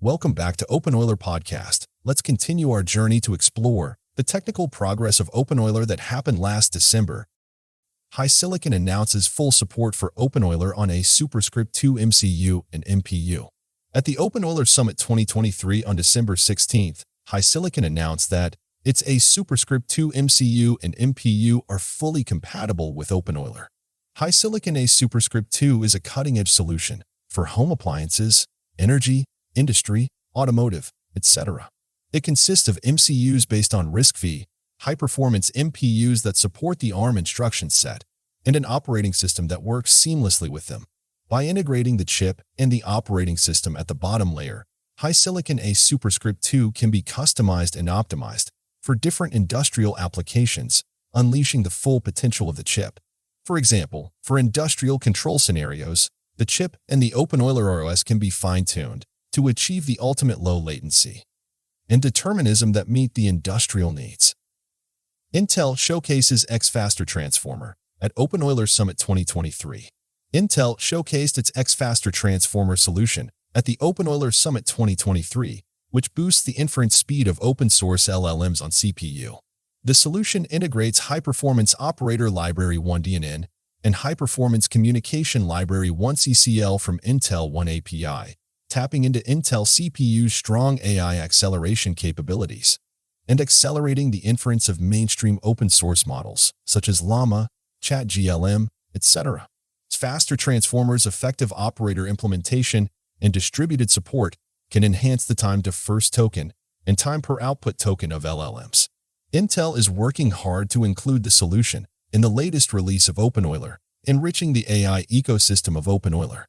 Welcome back to openEuler Podcast. Let's continue our journey to explore the technical progress of openEuler that happened last December. HiSilicon announces full support for openEuler on a superscript 2 MCU and MPU. At the openEuler Summit 2023 on December 16th, HiSilicon announced that its a superscript 2 MCU and MPU are fully compatible with openEuler. HiSilicon A superscript 2 is a cutting-edge solution for home appliances, energy, industry, automotive, etc. It consists of MCUs based on RISC-V, high-performance MPUs that support the ARM instruction set, and an operating system that works seamlessly with them. By integrating the chip and the operating system at the bottom layer, HiSilicon A superscript 2 can be customized and optimized for different industrial applications, unleashing the full potential of the chip. For example, for industrial control scenarios, the chip and the openEuler OS can be fine-tuned to achieve the ultimate low latency and determinism that meet the industrial needs. Intel showcases X-Faster Transformer at openEuler Summit 2023. Intel showcased its X-Faster Transformer solution at the openEuler Summit 2023, which boosts the inference speed of open-source LLMs on CPU. The solution integrates high-performance operator library 1DNN and high-performance communication library 1CCL from Intel 1 API, tapping into Intel CPU's strong AI acceleration capabilities and accelerating the inference of mainstream open-source models such as Llama, ChatGLM, etc. Faster transformers, effective operator implementation, and distributed support can enhance the time to first token and time per output token of LLMs. Intel is working hard to include the solution in the latest release of openEuler, enriching the AI ecosystem of openEuler.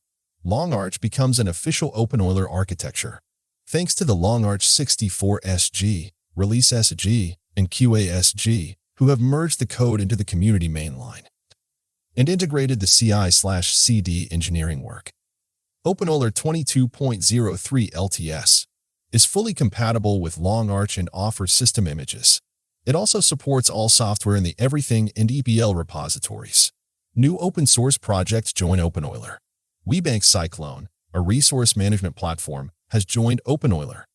LongArch becomes an official openEuler architecture. Thanks to the LongArch 64SG, Release SG, and QASG, who have merged the code into the community mainline and integrated the CI/CD engineering work. openEuler 22.03 LTS is fully compatible with LongArch and offers system images. It also supports all software in the Everything and EPL repositories. New open-source projects join openEuler. WeBank Cyclone, a resource management platform, has joined openEuler.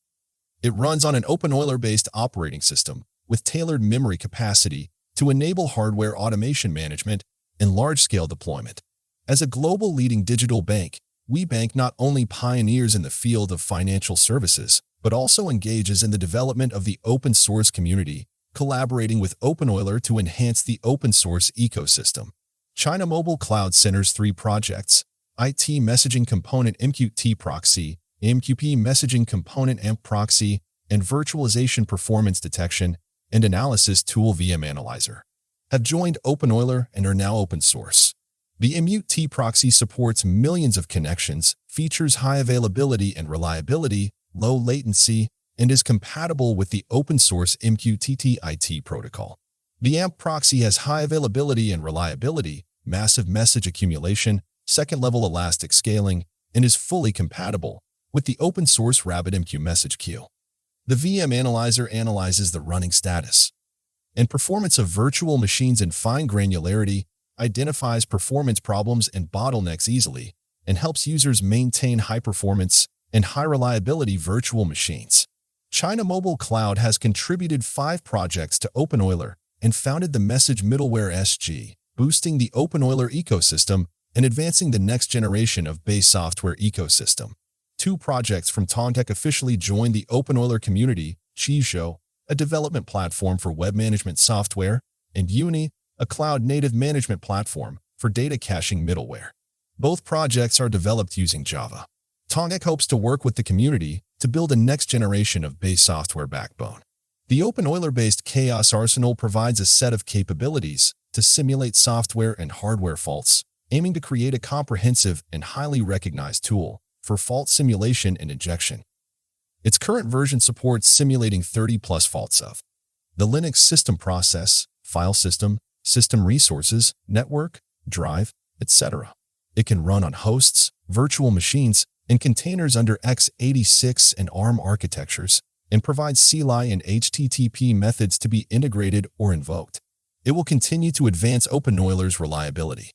It runs on an openEuler-based operating system with tailored memory capacity to enable hardware automation management and large-scale deployment. As a global leading digital bank, WeBank not only pioneers in the field of financial services, but also engages in the development of the open-source community, collaborating with openEuler to enhance the open-source ecosystem. China Mobile Cloud centers 3 projects: IT Messaging Component MQTT Proxy, MQP Messaging Component AMP Proxy, and Virtualization Performance Detection and Analysis Tool VM Analyzer, have joined openEuler and are now open source. The MQTT proxy supports millions of connections, features high availability and reliability, low latency, and is compatible with the open-source MQTT IT protocol. The AMP proxy has high availability and reliability, massive message accumulation, second-level elastic scaling, and is fully compatible with the open-source RabbitMQ message queue. The VM Analyzer analyzes the running status and performance of virtual machines in fine granularity, identifies performance problems and bottlenecks easily, and helps users maintain high-performance and high-reliability virtual machines. China Mobile Cloud has contributed 5 projects to openEuler and founded the Message Middleware SG, boosting the openEuler ecosystem and advancing the next generation of base software ecosystem. 2 projects from Tongtech officially joined the openEuler community: Qizhou, a development platform for web management software, and Uni, a cloud-native management platform for data caching middleware. Both projects are developed using Java. Tongtech hopes to work with the community to build a next generation of base software backbone. The openEuler-based Chaos Arsenal provides a set of capabilities to simulate software and hardware faults, aiming to create a comprehensive and highly recognized tool for fault simulation and injection. Its current version supports simulating 30+ faults of the Linux system process, file system, system resources, network, drive, etc. It can run on hosts, virtual machines, and containers under x86 and ARM architectures, and provides CLI and HTTP methods to be integrated or invoked. It will continue to advance openEuler's reliability.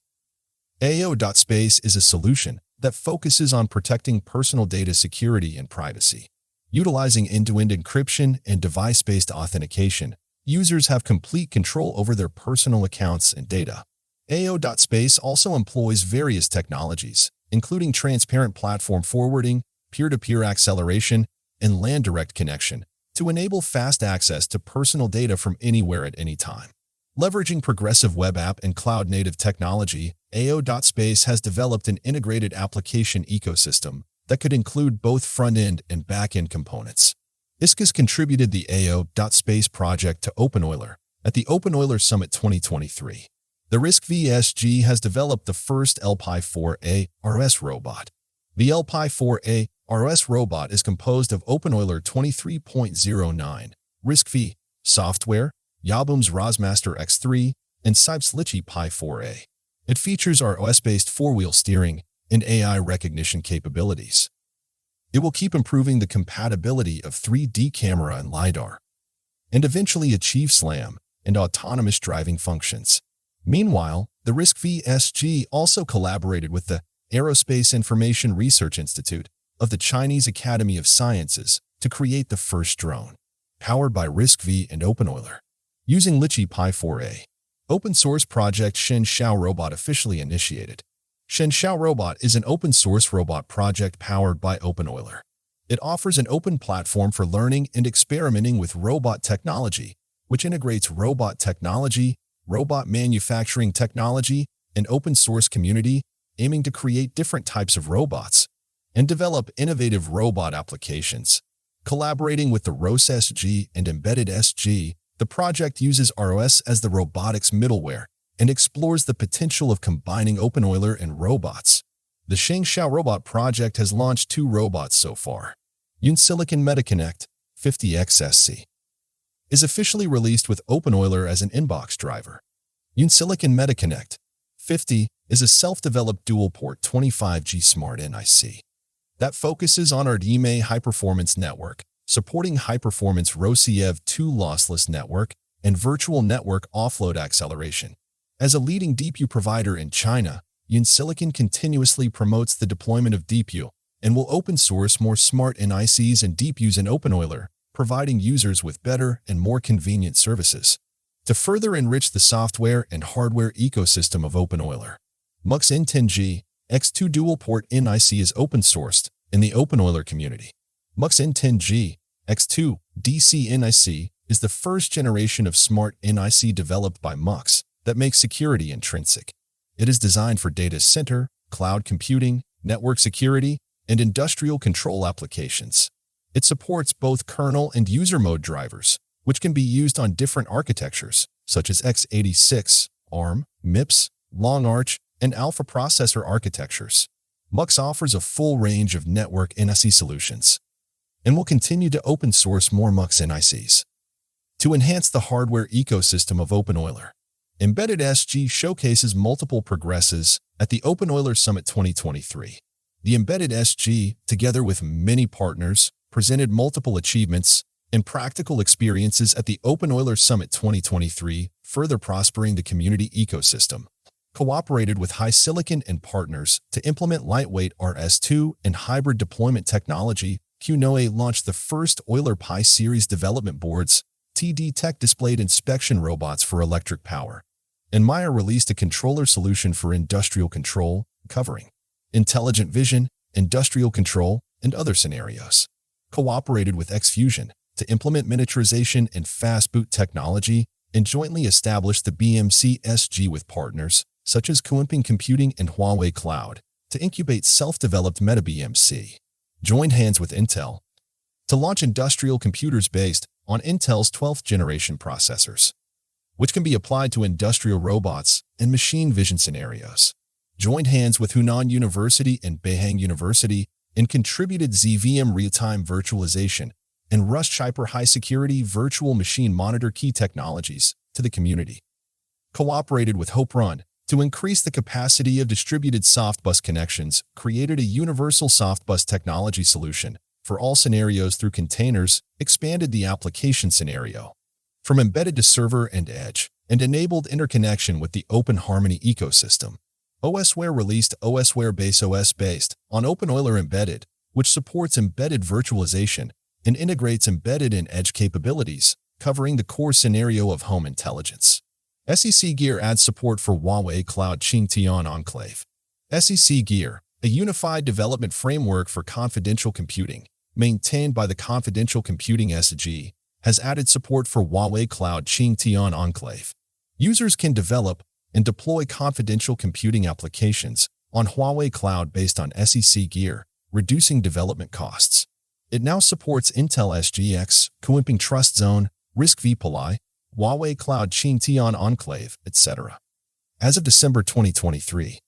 AO.Space is a solution that focuses on protecting personal data security and privacy. Utilizing end-to-end encryption and device-based authentication, users have complete control over their personal accounts and data. AO.Space also employs various technologies, including transparent platform forwarding, peer-to-peer acceleration, and LAN direct connection, to enable fast access to personal data from anywhere at any time. Leveraging progressive web app and cloud-native technology, AO.Space has developed an integrated application ecosystem that could include both front-end and back-end components. ISCAS contributed the AO.Space project to openEuler at the openEuler Summit 2023. The RISC-V SG has developed the first LPI-4A ROS robot. The LPI-4A ROS robot is composed of openEuler 23.09, RISC-V, software, Yaboom's ROSmaster X3, and Sipes Litchi Pi 4A. It features ROS-based four-wheel steering and AI recognition capabilities. It will keep improving the compatibility of 3D camera and LiDAR, and eventually achieve SLAM and autonomous driving functions. Meanwhile, the RISC-V SG also collaborated with the Aerospace Information Research Institute of the Chinese Academy of Sciences to create the first drone, powered by RISC-V and openEuler. Using Litchi Pi 4A, open-source project Shen Xiao Robot officially initiated. Shen Xiao Robot is an open-source robot project powered by openEuler. It offers an open platform for learning and experimenting with robot technology, which integrates robot technology, robot manufacturing technology, and open-source community, aiming to create different types of robots and develop innovative robot applications. Collaborating with the ROS SG and Embedded SG, the project uses ROS as the robotics middleware and explores the potential of combining openEuler and robots. The Shen Xiao Robot project has launched 2 robots so far. Unsilicon MetaConnect 50XSC is officially released with openEuler as an inbox driver. Unsilicon MetaConnect 50 is a self-developed dual-port 25G smart NIC that focuses on RDMA high-performance network, supporting high-performance ROSIEV 2 lossless network and virtual network offload acceleration. As a leading DPU provider in China, Unsilicon continuously promotes the deployment of DPU and will open-source more smart NICs and DPUs in openEuler, providing users with better and more convenient services. To further enrich the software and hardware ecosystem of openEuler, MUX N10G X2 dual-port NIC is open-sourced in the openEuler community. MUX N10G X2 DC NIC is the first generation of smart NIC developed by MUX that makes security intrinsic. It is designed for data center, cloud computing, network security, and industrial control applications. It supports both kernel and user mode drivers, which can be used on different architectures, such as x86, ARM, MIPS, Long Arch, and Alpha processor architectures. MUX offers a full range of network NIC solutions and will continue to open source more MUX NICs. To enhance the hardware ecosystem of openEuler, Embedded SG showcases multiple progresses at the openEuler Summit 2023. The Embedded SG, together with many partners, presented multiple achievements and practical experiences at the openEuler Summit 2023, further prospering the community ecosystem. Cooperated with HiSilicon and partners to implement lightweight RS2 and hybrid deployment technology, QNOE launched the first Euler Pi series development boards, TD Tech displayed inspection robots for electric power, and Meyer released a controller solution for industrial control, covering intelligent vision, industrial control, and other scenarios. Cooperated with Xfusion to implement miniaturization and fast boot technology, and jointly established the BMC SG with partners such as Kuimping Computing and Huawei Cloud to incubate self-developed MetaBMC. Joined hands with Intel to launch industrial computers based on Intel's 12th generation processors, which can be applied to industrial robots and machine vision scenarios. Joined hands with Hunan University and Beihang University and contributed ZVM real-time virtualization and Rust-Schreiber high-security virtual machine monitor key technologies to the community. Cooperated with Hope Run to increase the capacity of distributed softbus connections, created a universal softbus technology solution for all scenarios through containers, expanded the application scenario from embedded to server and edge, and enabled interconnection with the Open Harmony ecosystem. OSWare released OSWare Base OS based on openEuler Embedded, which supports embedded virtualization and integrates embedded and edge capabilities, covering the core scenario of home intelligence. SEC Gear adds support for Huawei Cloud Qingtian Enclave. SEC Gear, a unified development framework for confidential computing, maintained by the Confidential Computing SG, has added support for Huawei Cloud Qingtian Enclave. Users can develop and deploy confidential computing applications on Huawei Cloud based on SEC Gear, reducing development costs. It now supports Intel SGX, Kuimping Trust Zone, RISC-V Pillai, Huawei Cloud Qingtian Enclave, etc. As of December 2023,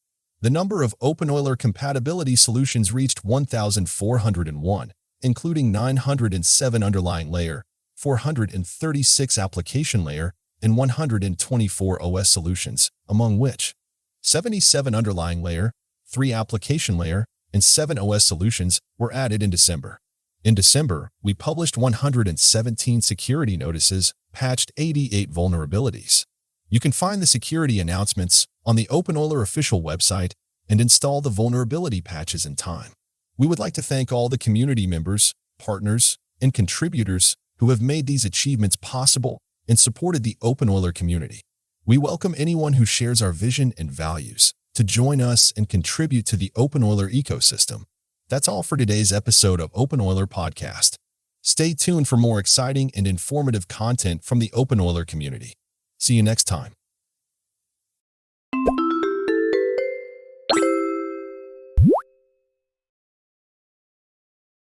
the number of openEuler compatibility solutions reached 1,401, including 907 underlying layer, 436 application layer, and 124 OS solutions, among which 77 underlying layer, 3 application layer, and 7 OS solutions were added in December. In December, we published 117 security notices, patched 88 vulnerabilities. You can find the security announcements on the openEuler official website and install the vulnerability patches in time. We would like to thank all the community members, partners, and contributors who have made these achievements possible and supported the openEuler community. We welcome anyone who shares our vision and values to join us and contribute to the openEuler ecosystem. That's all for today's episode of openEuler Podcast. Stay tuned for more exciting and informative content from the openEuler community. See you next time.